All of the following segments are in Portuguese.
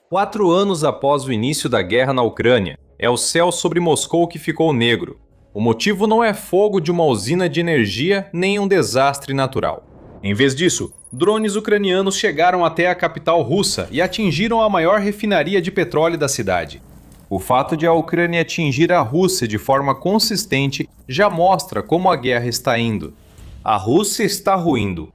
4 anos após o início da guerra na Ucrânia, é o céu sobre Moscou que ficou negro. O motivo não é fogo de uma usina de energia nem um desastre natural. Em vez disso, drones ucranianos chegaram até a capital russa e atingiram a maior refinaria de petróleo da cidade. O fato de a Ucrânia atingir a Rússia de forma consistente já mostra como a guerra está indo. A Rússia está ruindo.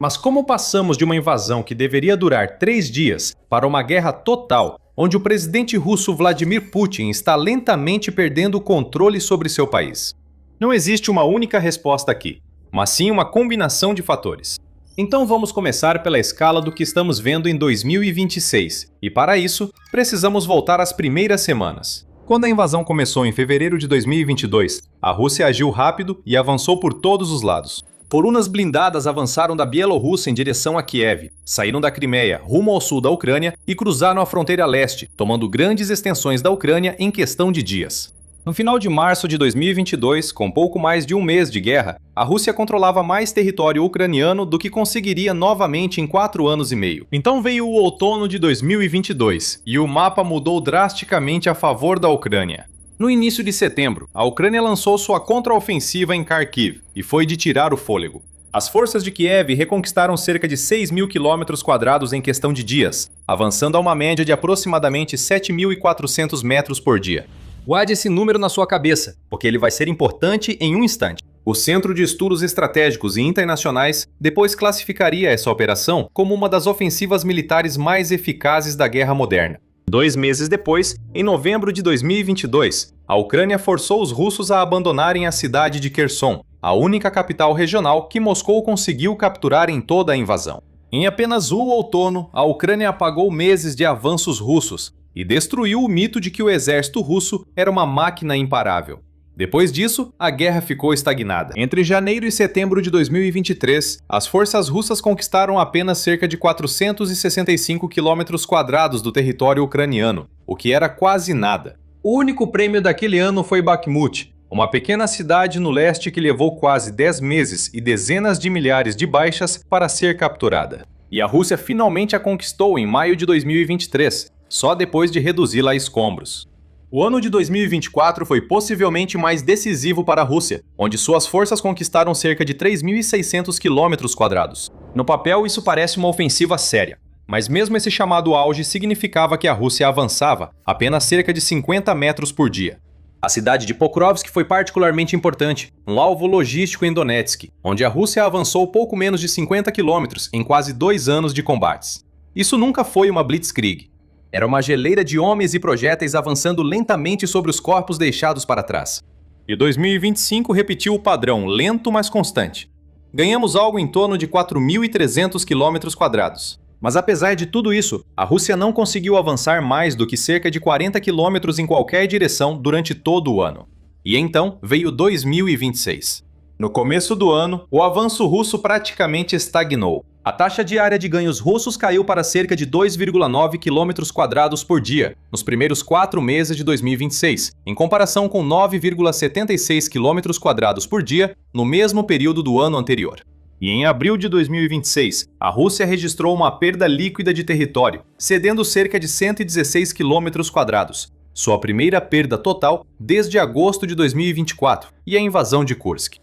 Mas como passamos de uma invasão que deveria durar 3 dias para uma guerra total, onde o presidente russo Vladimir Putin está lentamente perdendo o controle sobre seu país? Não existe uma única resposta aqui, mas sim uma combinação de fatores. Então vamos começar pela escala do que estamos vendo em 2026, e para isso, precisamos voltar às primeiras semanas. Quando a invasão começou em fevereiro de 2022, a Rússia agiu rápido e avançou por todos os lados. Colunas blindadas avançaram da Bielorrússia em direção a Kiev, saíram da Crimeia rumo ao sul da Ucrânia e cruzaram a fronteira leste, tomando grandes extensões da Ucrânia em questão de dias. No final de março de 2022, com pouco mais de um mês de guerra, a Rússia controlava mais território ucraniano do que conseguiria novamente em 4 anos e meio. Então veio o outono de 2022, e o mapa mudou drasticamente a favor da Ucrânia. No início de setembro, a Ucrânia lançou sua contraofensiva em Kharkiv, e foi de tirar o fôlego. As forças de Kiev reconquistaram cerca de 6.000 km² em questão de dias, avançando a uma média de aproximadamente 7.400 metros por dia. Guarde esse número na sua cabeça, porque ele vai ser importante em um instante. O Centro de Estudos Estratégicos e Internacionais depois classificaria essa operação como uma das ofensivas militares mais eficazes da guerra moderna. 2 meses depois, em novembro de 2022, a Ucrânia forçou os russos a abandonarem a cidade de Kherson, a única capital regional que Moscou conseguiu capturar em toda a invasão. Em apenas um outono, a Ucrânia apagou meses de avanços russos e destruiu o mito de que o exército russo era uma máquina imparável. Depois disso, a guerra ficou estagnada. Entre janeiro e setembro de 2023, as forças russas conquistaram apenas cerca de 465 km² do território ucraniano, o que era quase nada. O único prêmio daquele ano foi Bakhmut, uma pequena cidade no leste que levou quase 10 meses e dezenas de milhares de baixas para ser capturada. E a Rússia finalmente a conquistou em maio de 2023, só depois de reduzi-la a escombros. O ano de 2024 foi possivelmente mais decisivo para a Rússia, onde suas forças conquistaram cerca de 3.600 km². No papel, isso parece uma ofensiva séria, mas mesmo esse chamado auge significava que a Rússia avançava apenas cerca de 50 metros por dia. A cidade de Pokrovsk foi particularmente importante, um alvo logístico em Donetsk, onde a Rússia avançou pouco menos de 50 quilômetros em quase 2 anos de combates. Isso nunca foi uma blitzkrieg. Era uma geleira de homens e projéteis avançando lentamente sobre os corpos deixados para trás. E 2025 repetiu o padrão, lento mas constante. Ganhamos algo em torno de 4.300 km². Mas apesar de tudo isso, a Rússia não conseguiu avançar mais do que cerca de 40 km em qualquer direção durante todo o ano. E então veio 2026. No começo do ano, o avanço russo praticamente estagnou. A taxa diária de ganhos russos caiu para cerca de 2,9 km² por dia, nos primeiros 4 meses de 2026, em comparação com 9,76 km² por dia no mesmo período do ano anterior. E em abril de 2026, a Rússia registrou uma perda líquida de território, cedendo cerca de 116 km², sua primeira perda total desde agosto de 2024 e a invasão de Kursk.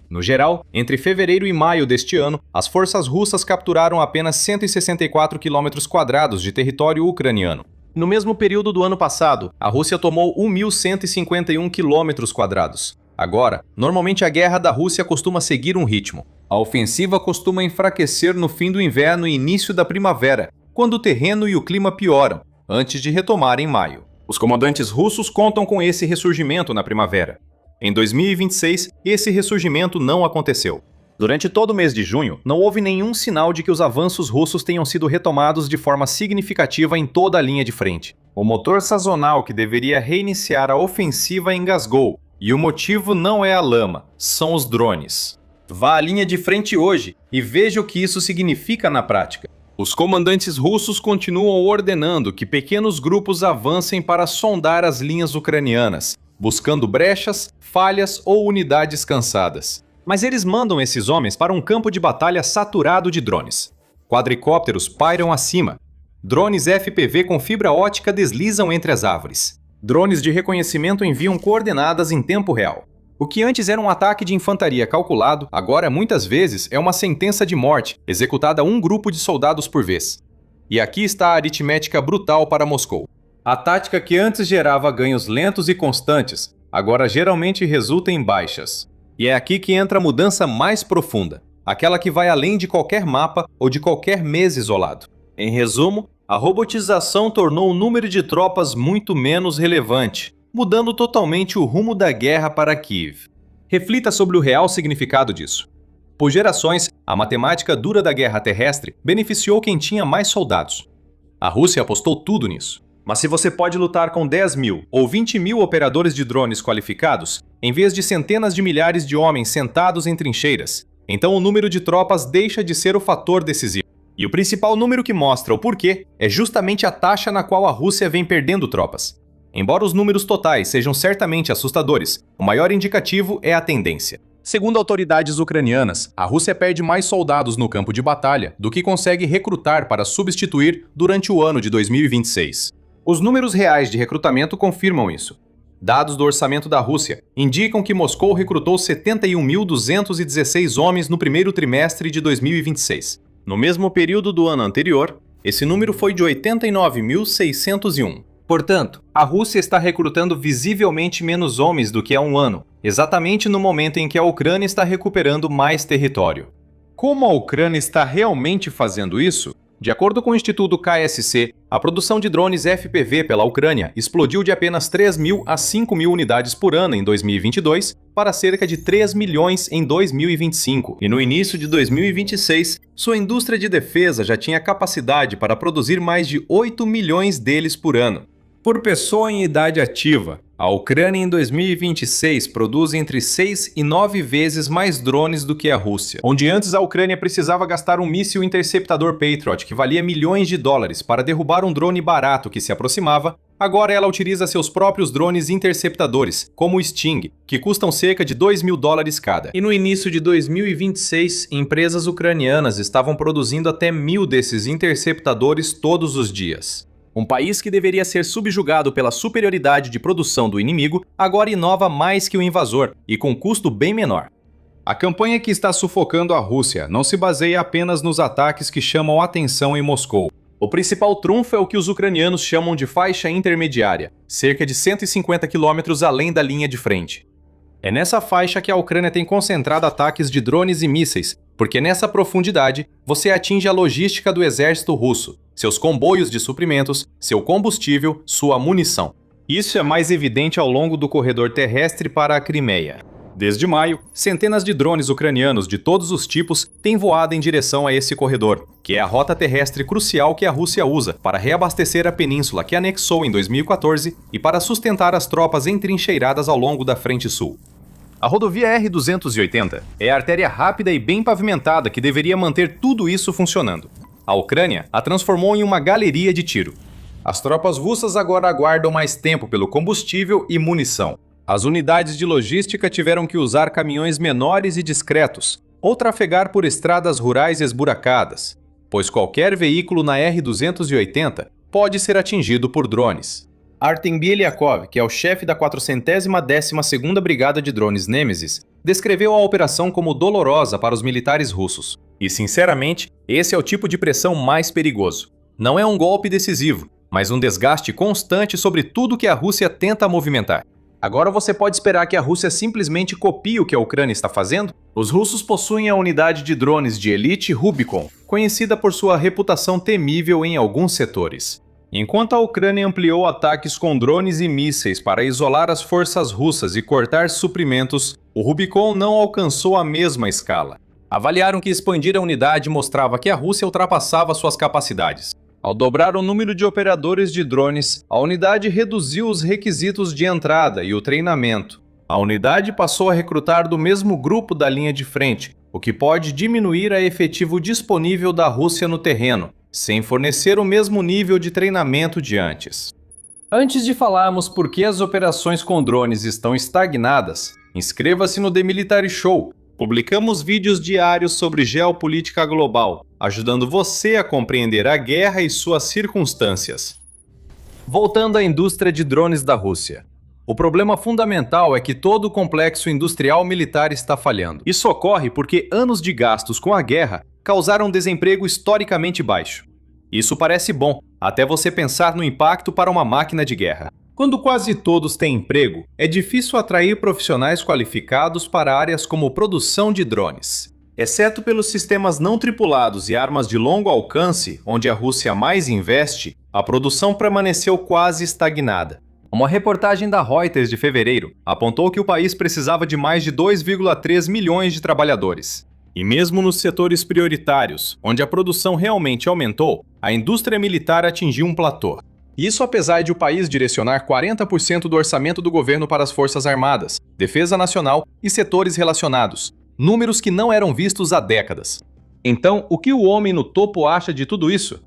No geral, entre fevereiro e maio deste ano, as forças russas capturaram apenas 164 km² de território ucraniano. No mesmo período do ano passado, a Rússia tomou 1.151 km². Agora, normalmente a guerra da Rússia costuma seguir um ritmo. A ofensiva costuma enfraquecer no fim do inverno e início da primavera, quando o terreno e o clima pioram, antes de retomar em maio. Os comandantes russos contam com esse ressurgimento na primavera. Em 2026, esse ressurgimento não aconteceu. Durante todo o mês de junho, não houve nenhum sinal de que os avanços russos tenham sido retomados de forma significativa em toda a linha de frente. O motor sazonal que deveria reiniciar a ofensiva engasgou, e o motivo não é a lama, são os drones. Vá à linha de frente hoje e veja o que isso significa na prática. Os comandantes russos continuam ordenando que pequenos grupos avancem para sondar as linhas ucranianas, buscando brechas, falhas ou unidades cansadas. Mas eles mandam esses homens para um campo de batalha saturado de drones. Quadricópteros pairam acima. Drones FPV com fibra ótica deslizam entre as árvores. Drones de reconhecimento enviam coordenadas em tempo real. O que antes era um ataque de infantaria calculado, agora muitas vezes é uma sentença de morte, executada a um grupo de soldados por vez. E aqui está a aritmética brutal para Moscou. A tática que antes gerava ganhos lentos e constantes, agora geralmente resulta em baixas. E é aqui que entra a mudança mais profunda, aquela que vai além de qualquer mapa ou de qualquer mês isolado. Em resumo, a robotização tornou o número de tropas muito menos relevante, mudando totalmente o rumo da guerra para Kiev. Reflita sobre o real significado disso. Por gerações, a matemática dura da guerra terrestre beneficiou quem tinha mais soldados. A Rússia apostou tudo nisso. Mas se você pode lutar com 10 mil ou 20 mil operadores de drones qualificados, em vez de centenas de milhares de homens sentados em trincheiras, então o número de tropas deixa de ser o fator decisivo. E o principal número que mostra o porquê é justamente a taxa na qual a Rússia vem perdendo tropas. Embora os números totais sejam certamente assustadores, o maior indicativo é a tendência. Segundo autoridades ucranianas, a Rússia perde mais soldados no campo de batalha do que consegue recrutar para substituir durante o ano de 2026. Os números reais de recrutamento confirmam isso. Dados do orçamento da Rússia indicam que Moscou recrutou 71.216 homens no primeiro trimestre de 2026. No mesmo período do ano anterior, esse número foi de 89.601. Portanto, a Rússia está recrutando visivelmente menos homens do que há um ano, exatamente no momento em que a Ucrânia está recuperando mais território. Como a Ucrânia está realmente fazendo isso? De acordo com o Instituto KSC, a produção de drones FPV pela Ucrânia explodiu de apenas 3.000 a 5.000 unidades por ano em 2022 para cerca de 3 milhões em 2025. E no início de 2026, sua indústria de defesa já tinha capacidade para produzir mais de 8 milhões deles por ano. Por pessoa em idade ativa, a Ucrânia em 2026 produz entre 6 e 9 vezes mais drones do que a Rússia. Onde antes a Ucrânia precisava gastar um míssil interceptador Patriot que valia milhões de dólares para derrubar um drone barato que se aproximava, agora ela utiliza seus próprios drones interceptadores, como o Sting, que custam cerca de 2 mil dólares cada. E no início de 2026, empresas ucranianas estavam produzindo até 1.000 desses interceptadores todos os dias. Um país que deveria ser subjugado pela superioridade de produção do inimigo, agora inova mais que o invasor e com custo bem menor. A campanha que está sufocando a Rússia não se baseia apenas nos ataques que chamam atenção em Moscou. O principal trunfo é o que os ucranianos chamam de faixa intermediária, cerca de 150 quilômetros além da linha de frente. É nessa faixa que a Ucrânia tem concentrado ataques de drones e mísseis, porque nessa profundidade você atinge a logística do exército russo, seus comboios de suprimentos, seu combustível, sua munição. Isso é mais evidente ao longo do corredor terrestre para a Crimeia. Desde maio, centenas de drones ucranianos de todos os tipos têm voado em direção a esse corredor, que é a rota terrestre crucial que a Rússia usa para reabastecer a península que anexou em 2014 e para sustentar as tropas entrincheiradas ao longo da frente sul. A rodovia R-280 é a artéria rápida e bem pavimentada que deveria manter tudo isso funcionando. A Ucrânia a transformou em uma galeria de tiro. As tropas russas agora aguardam mais tempo pelo combustível e munição. As unidades de logística tiveram que usar caminhões menores e discretos, ou trafegar por estradas rurais esburacadas, pois qualquer veículo na R-280 pode ser atingido por drones. Artem Bieliakov, que é o chefe da 412ª Brigada de Drones Nemesis, descreveu a operação como dolorosa para os militares russos. E, sinceramente, esse é o tipo de pressão mais perigoso. Não é um golpe decisivo, mas um desgaste constante sobre tudo que a Rússia tenta movimentar. Agora você pode esperar que a Rússia simplesmente copie o que a Ucrânia está fazendo? Os russos possuem a unidade de drones de elite Rubicon, conhecida por sua reputação temível em alguns setores. Enquanto a Ucrânia ampliou ataques com drones e mísseis para isolar as forças russas e cortar suprimentos, o Rubicon não alcançou a mesma escala. Avaliaram que expandir a unidade mostrava que a Rússia ultrapassava suas capacidades. Ao dobrar o número de operadores de drones, a unidade reduziu os requisitos de entrada e o treinamento. A unidade passou a recrutar do mesmo grupo da linha de frente, o que pode diminuir a efetivo disponível da Rússia no terreno, sem fornecer o mesmo nível de treinamento de antes. Antes de falarmos por que as operações com drones estão estagnadas, inscreva-se no The Military Show, Publicamos vídeos diários sobre geopolítica global, ajudando você a compreender a guerra e suas circunstâncias. Voltando à indústria de drones da Rússia. O problema fundamental é que todo o complexo industrial militar está falhando. Isso ocorre porque anos de gastos com a guerra causaram um desemprego historicamente baixo. Isso parece bom, até você pensar no impacto para uma máquina de guerra. Quando quase todos têm emprego, é difícil atrair profissionais qualificados para áreas como produção de drones. Exceto pelos sistemas não tripulados e armas de longo alcance, onde a Rússia mais investe, a produção permaneceu quase estagnada. Uma reportagem da Reuters de fevereiro apontou que o país precisava de mais de 2,3 milhões de trabalhadores. E mesmo nos setores prioritários, onde a produção realmente aumentou, a indústria militar atingiu um platô. Isso apesar de o país direcionar 40% do orçamento do governo para as Forças Armadas, Defesa Nacional e setores relacionados, números que não eram vistos há décadas. Então, o que o homem no topo acha de tudo isso?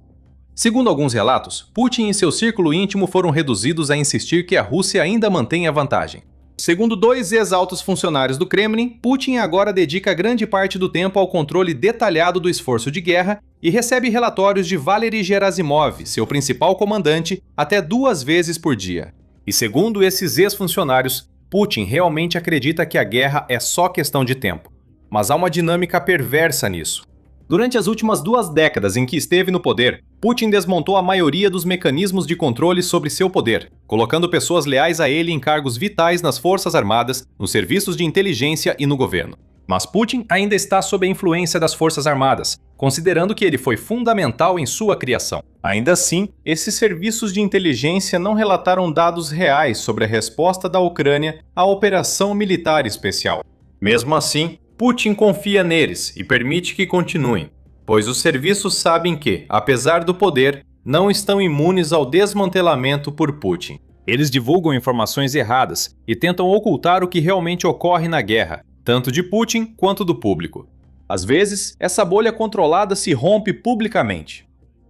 Segundo alguns relatos, Putin e seu círculo íntimo foram reduzidos a insistir que a Rússia ainda mantém a vantagem. Segundo 2 ex-altos funcionários do Kremlin, Putin agora dedica grande parte do tempo ao controle detalhado do esforço de guerra e recebe relatórios de Valery Gerasimov, seu principal comandante, até 2 vezes por dia. E segundo esses ex-funcionários, Putin realmente acredita que a guerra é só questão de tempo. Mas há uma dinâmica perversa nisso. Durante as últimas 2 décadas em que esteve no poder, Putin desmontou a maioria dos mecanismos de controle sobre seu poder, colocando pessoas leais a ele em cargos vitais nas Forças Armadas, nos serviços de inteligência e no governo. Mas Putin ainda está sob a influência das Forças Armadas, considerando que ele foi fundamental em sua criação. Ainda assim, esses serviços de inteligência não relataram dados reais sobre a resposta da Ucrânia à operação militar especial. Mesmo assim, Putin confia neles e permite que continuem, pois os serviços sabem que, apesar do poder, não estão imunes ao desmantelamento por Putin. Eles divulgam informações erradas e tentam ocultar o que realmente ocorre na guerra, tanto de Putin quanto do público. Às vezes, essa bolha controlada se rompe publicamente.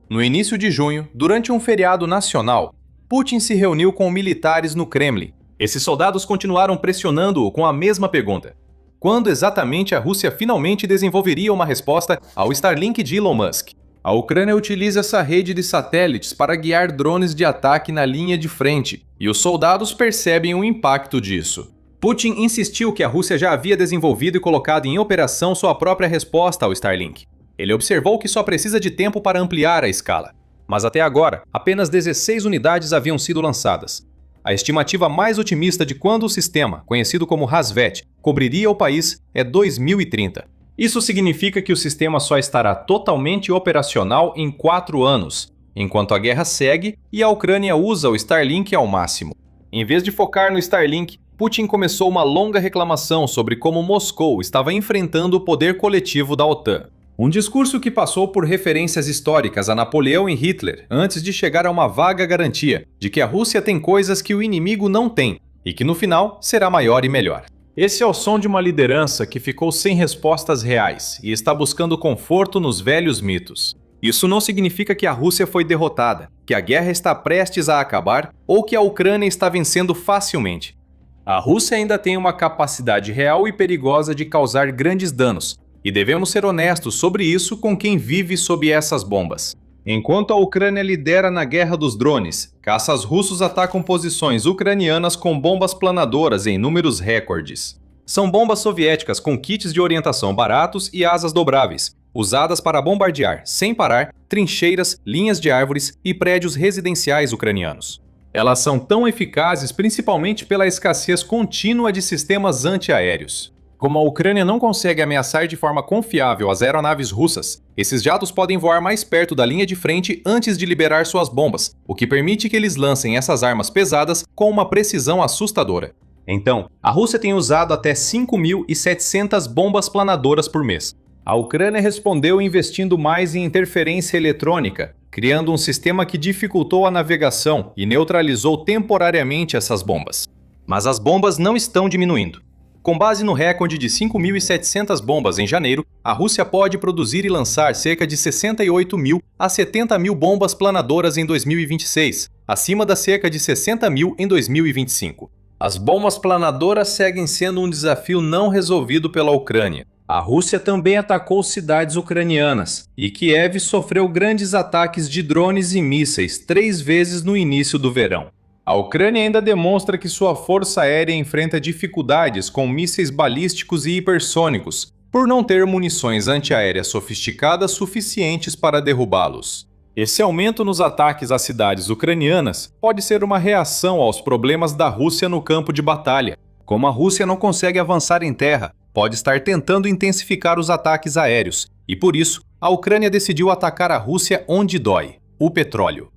No início de junho, durante um feriado nacional, Putin se reuniu com militares no Kremlin. Esses soldados continuaram pressionando-o com a mesma pergunta: quando exatamente a Rússia finalmente desenvolveria uma resposta ao Starlink de Elon Musk? A Ucrânia utiliza essa rede de satélites para guiar drones de ataque na linha de frente, e os soldados percebem o impacto disso. Putin insistiu que a Rússia já havia desenvolvido e colocado em operação sua própria resposta ao Starlink. Ele observou que só precisa de tempo para ampliar a escala. Mas até agora, apenas 16 unidades haviam sido lançadas. A estimativa mais otimista de quando o sistema, conhecido como Razvet, cobriria o país é 2030. Isso significa que o sistema só estará totalmente operacional em 4 anos, enquanto a guerra segue e a Ucrânia usa o Starlink ao máximo. Em vez de focar no Starlink, Putin começou uma longa reclamação sobre como Moscou estava enfrentando o poder coletivo da OTAN. Um discurso que passou por referências históricas a Napoleão e Hitler, antes de chegar a uma vaga garantia de que a Rússia tem coisas que o inimigo não tem, e que no final será maior e melhor. Esse é o som de uma liderança que ficou sem respostas reais e está buscando conforto nos velhos mitos. Isso não significa que a Rússia foi derrotada, que a guerra está prestes a acabar ou que a Ucrânia está vencendo facilmente. A Rússia ainda tem uma capacidade real e perigosa de causar grandes danos, e devemos ser honestos sobre isso com quem vive sob essas bombas. Enquanto a Ucrânia lidera na guerra dos drones, caças russos atacam posições ucranianas com bombas planadoras em números recordes. São bombas soviéticas com kits de orientação baratos e asas dobráveis, usadas para bombardear, sem parar, trincheiras, linhas de árvores e prédios residenciais ucranianos. Elas são tão eficazes principalmente pela escassez contínua de sistemas antiaéreos. Como a Ucrânia não consegue ameaçar de forma confiável as aeronaves russas, esses jatos podem voar mais perto da linha de frente antes de liberar suas bombas, o que permite que eles lancem essas armas pesadas com uma precisão assustadora. Então, a Rússia tem usado até 5.700 bombas planadoras por mês. A Ucrânia respondeu investindo mais em interferência eletrônica, criando um sistema que dificultou a navegação e neutralizou temporariamente essas bombas. Mas as bombas não estão diminuindo. Com base no recorde de 5.700 bombas em janeiro, a Rússia pode produzir e lançar cerca de 68.000 a 70.000 bombas planadoras em 2026, acima das cerca de 60.000 em 2025. As bombas planadoras seguem sendo um desafio não resolvido pela Ucrânia, A Rússia também atacou cidades ucranianas, e Kiev sofreu grandes ataques de drones e mísseis 3 vezes no início do verão. A Ucrânia ainda demonstra que sua força aérea enfrenta dificuldades com mísseis balísticos e hipersônicos, por não ter munições antiaéreas sofisticadas suficientes para derrubá-los. Esse aumento nos ataques às cidades ucranianas pode ser uma reação aos problemas da Rússia no campo de batalha. Como a Rússia não consegue avançar em terra, pode estar tentando intensificar os ataques aéreos, e por isso, a Ucrânia decidiu atacar a Rússia onde dói: o petróleo.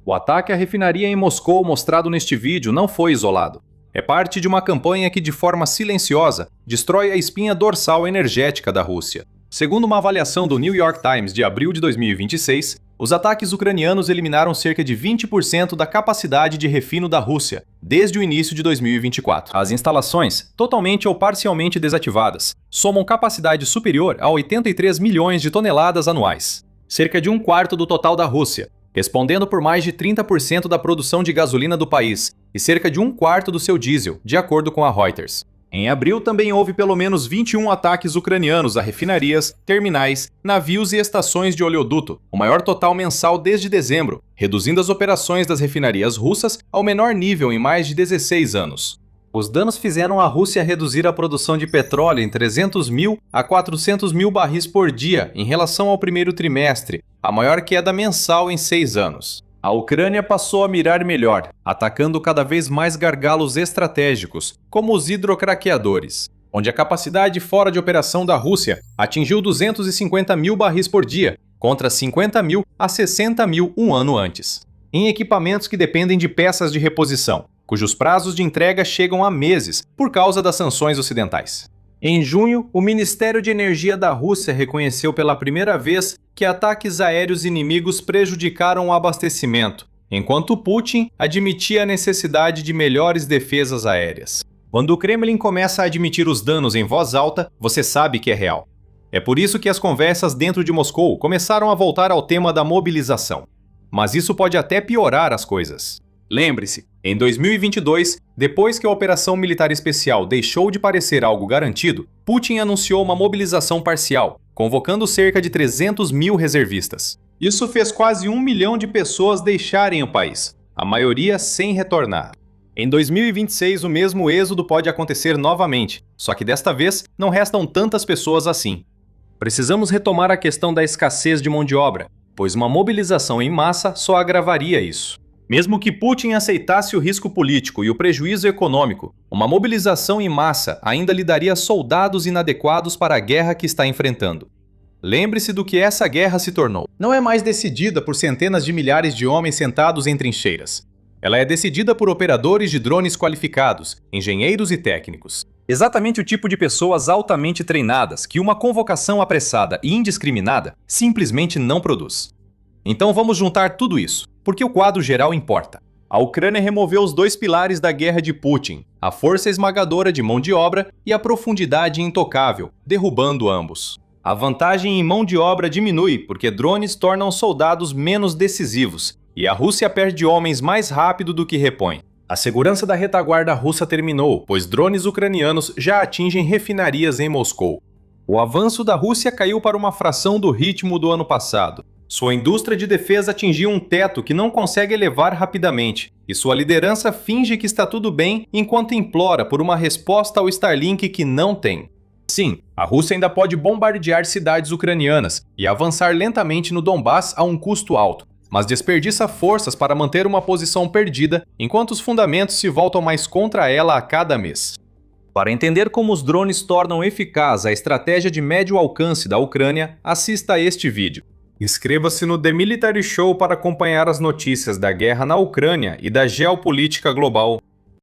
O ataque à refinaria em Moscou mostrado neste vídeo não foi isolado. É parte de uma campanha que, de forma silenciosa, destrói a espinha dorsal energética da Rússia. Segundo uma avaliação do New York Times de abril de 2026, os ataques ucranianos eliminaram cerca de 20% da capacidade de refino da Rússia, desde o início de 2024. As instalações, totalmente ou parcialmente desativadas, somam capacidade superior a 83 milhões de toneladas anuais, cerca de um quarto do total da Rússia, respondendo por mais de 30% da produção de gasolina do país e cerca de um quarto do seu diesel, de acordo com a Reuters. Em abril também houve pelo menos 21 ataques ucranianos a refinarias, terminais, navios e estações de oleoduto, o maior total mensal desde dezembro, reduzindo as operações das refinarias russas ao menor nível em mais de 16 anos. Os danos fizeram a Rússia reduzir a produção de petróleo em 300 mil a 400 mil barris por dia em relação ao primeiro trimestre, a maior queda mensal em 6 anos. A Ucrânia passou a mirar melhor, atacando cada vez mais gargalos estratégicos, como os hidrocraqueadores, onde a capacidade fora de operação da Rússia atingiu 250 mil barris por dia, contra 50 mil a 60 mil um ano antes. Em equipamentos que dependem de peças de reposição, cujos prazos de entrega chegam a meses por causa das sanções ocidentais. Em junho, o Ministério de Energia da Rússia reconheceu pela primeira vez que ataques aéreos inimigos prejudicaram o abastecimento, enquanto Putin admitia a necessidade de melhores defesas aéreas. Quando o Kremlin começa a admitir os danos em voz alta, você sabe que é real. É por isso que as conversas dentro de Moscou começaram a voltar ao tema da mobilização. Mas isso pode até piorar as coisas. Lembre-se, em 2022, depois que a operação militar especial deixou de parecer algo garantido, Putin anunciou uma mobilização parcial, convocando cerca de 300 mil reservistas. Isso fez quase 1 milhão de pessoas deixarem o país, a maioria sem retornar. Em 2026, o mesmo êxodo pode acontecer novamente, só que desta vez não restam tantas pessoas assim. Precisamos retomar a questão da escassez de mão de obra, pois uma mobilização em massa só agravaria isso. Mesmo que Putin aceitasse o risco político e o prejuízo econômico, uma mobilização em massa ainda lhe daria soldados inadequados para a guerra que está enfrentando. Lembre-se do que essa guerra se tornou. Não é mais decidida por centenas de milhares de homens sentados em trincheiras. Ela é decidida por operadores de drones qualificados, engenheiros e técnicos. Exatamente o tipo de pessoas altamente treinadas que uma convocação apressada e indiscriminada simplesmente não produz. Então vamos juntar tudo isso, porque o quadro geral importa. A Ucrânia removeu os 2 pilares da guerra de Putin, a força esmagadora de mão de obra e a profundidade intocável, derrubando ambos. A vantagem em mão de obra diminui porque drones tornam soldados menos decisivos, e a Rússia perde homens mais rápido do que repõe. A segurança da retaguarda russa terminou, pois drones ucranianos já atingem refinarias em Moscou. O avanço da Rússia caiu para uma fração do ritmo do ano passado. Sua indústria de defesa atingiu um teto que não consegue elevar rapidamente, e sua liderança finge que está tudo bem enquanto implora por uma resposta ao Starlink que não tem. Sim, a Rússia ainda pode bombardear cidades ucranianas e avançar lentamente no Donbass a um custo alto, mas desperdiça forças para manter uma posição perdida enquanto os fundamentos se voltam mais contra ela a cada mês. Para entender como os drones tornam eficaz a estratégia de médio alcance da Ucrânia, assista a este vídeo. Inscreva-se no The Military Show para acompanhar as notícias da guerra na Ucrânia e da geopolítica global.